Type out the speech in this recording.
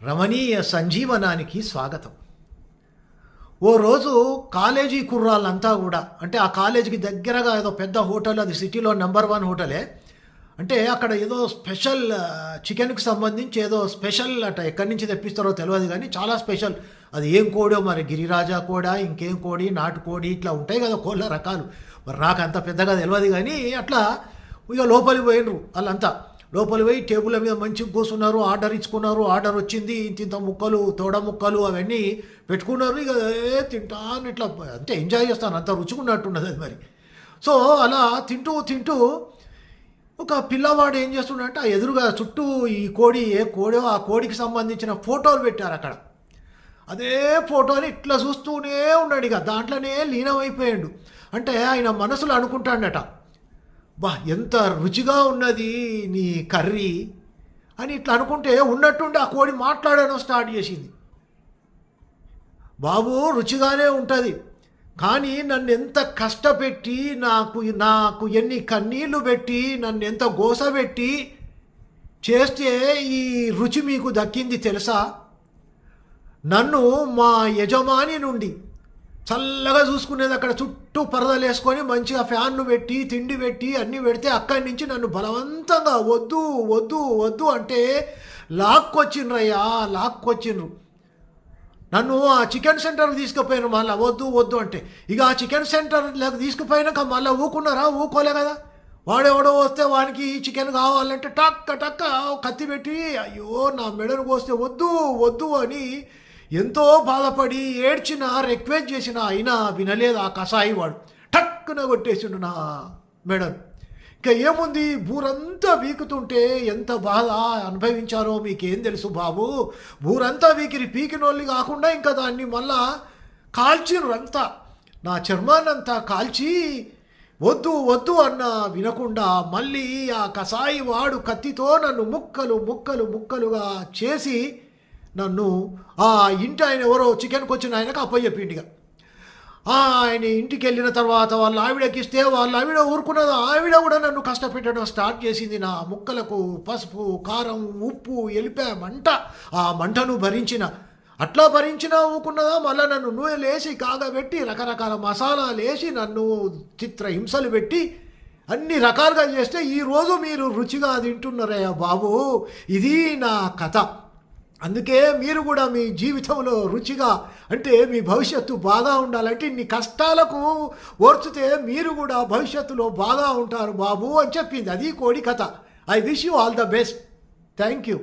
రమణీయ సంజీవనానికి స్వాగతం. ఓ రోజు కాలేజీ కుర్రాళ్ళంతా కూడా అంటే ఆ కాలేజీకి దగ్గరగా ఏదో పెద్ద హోటల్, అది సిటీలో నెంబర్ 1 హోటలే. అంటే అక్కడ ఏదో స్పెషల్ చికెన్‌కి సంబంధించి ఏదో స్పెషల్ అట, ఎక్కడి నుంచి తెప్పిస్తారో తెలవదు గానీ చాలా స్పెషల్. అది ఏం కోడో మరి, గిరిరాజా కోడా, ఇంకేం కోడి, నాటుకోడి ఇట్లా ఉంటాయి కదా కోళ్ళ రకాలు. మరి నాకంత పెద్దగా తెలవదు గానీ అట్లా ఇక లోపలికి పోయిండ్రు ఆళ్ళంతా. లోపలికి పోయి టేబుల్ల మీద మంచిగా కూర్చున్నారు. ఆర్డర్ ఇచ్చుకున్నారు. ఆర్డర్ వచ్చింది. ఇంతింత ముక్కలు, తోడ ముక్కలు అవన్నీ పెట్టుకున్నారు. ఇక తింటాను ఇట్లా, అంటే ఎంజాయ్ చేస్తాను, అంత రుచిగున్నట్టున్నది అది మరి. సో అలా తింటూ తింటూ ఒక పిల్లవాడు ఏం చేస్తున్నాడంటే, ఆ ఎదురుగా చుట్టూ ఈ కోడి ఏ కోడో ఆ కోడికి సంబంధించిన ఫోటోలు పెట్టారు అక్కడ. అదే ఫోటోని ఇట్లా చూస్తూనే ఉన్నాడు, ఇక దాంట్లోనే లీనమైపోయాడు. అంటే ఆయన మనసులో అనుకుంటాడట, బా ఎంత రుచిగా ఉన్నది నీ కర్రీ అని ఇట్లా అనుకుంటే ఉన్నట్టుండి ఆ కోడి మాట్లాడడం స్టార్ట్ చేసింది. బాబు రుచిగానే ఉంటుంది, కానీ నన్ను ఎంత కష్టపెట్టి నాకు నాకు ఎన్ని కన్నీళ్లు పెట్టి నన్ను ఎంత గోసపెట్టి చేస్తే ఈ రుచి మీకు దక్కింది తెలుసా? నన్ను మా యజమాని నుండి చల్లగా చూసుకునేది, అక్కడ చుట్టూ పరదలు వేసుకొని మంచిగా ఫ్యాన్లు పెట్టి తిండి పెట్టి అన్నీ పెడితే అక్కడి నుంచి నన్ను బలవంతంగా వద్దు వద్దు వద్దు అంటే లాక్కొచ్చిండ్రయ్యా, లాక్కొచ్చిండ్రు. నన్ను ఆ చికెన్ సెంటర్కి తీసుకుపోయినారు మళ్ళీ వద్దు వద్దు అంటే. ఇక ఆ చికెన్ సెంటర్లోకి తీసుకుపోయినాక మళ్ళీ ఊకున్నారా? ఊకోలే కదా. వాడెవడో వస్తే వానికి చికెన్ కావాలంటే టక్క టక్క కత్తి పెట్టి అయ్యో నా మెడను కోస్తే వద్దు వద్దు అని ఎంతో బాధపడి ఏడ్చిన, రిక్వెస్ట్ చేసిన, అయినా వినలేదు ఆ కసాయి వాడు. టక్కున కొట్టేసిండు నా మెడను. ఇంకా ఏముంది, బూరంతా వీకుతుంటే ఎంత బాధ అనుభవించారో మీకేం తెలుసు బాబు. బూరంతా వీకిరి, పీకినోళ్ళు కాకుండా ఇంకా దాన్ని మళ్ళా కాల్చిర్రు అంతా, నా చర్మాన్నంతా కాల్చి వద్దు వద్దు అన్న వినకుండా మళ్ళీ ఆ కసాయి వాడు కత్తితో నన్ను ముక్కలు ముక్కలు ముక్కలుగా చేసి నన్ను ఆ ఇంటి ఆయన ఎవరో చికెన్కి వచ్చిన ఆయనకు అప్పచెప్పిండిగా. ఆయన ఇంటికి వెళ్ళిన తర్వాత వాళ్ళ ఆవిడకి ఇస్తే వాళ్ళ ఆవిడ ఊరుకున్నది. ఆవిడ కూడా నన్ను కష్టపెట్టడం స్టార్ట్ చేసింది. నా ముక్కలకు పసుపు, కారం, ఉప్పు, ఎలిపా మంట, ఆ మంటను అట్లా భరించినా ఊకున్నదా. మళ్ళీ నన్ను నూనెలేసి కాగబెట్టి రకరకాల మసాలాలు వేసి నన్ను చిత్ర హింసలు పెట్టి అన్ని రకాలుగా చేస్తే ఈరోజు మీరు రుచిగా తింటున్నారయ్యా బాబు. ఇది నా కథ. అందుకే మీరు కూడా మీ జీవితంలో రుచిగా, అంటే మీ భవిష్యత్తు బాగా ఉండాలంటే ఇన్ని కష్టాలకు ఓర్చితే మీరు కూడా భవిష్యత్తులో బాగా ఉంటారు బాబు అని చెప్పింది. అది కోడి కథ. I wish you all the best. Thank you.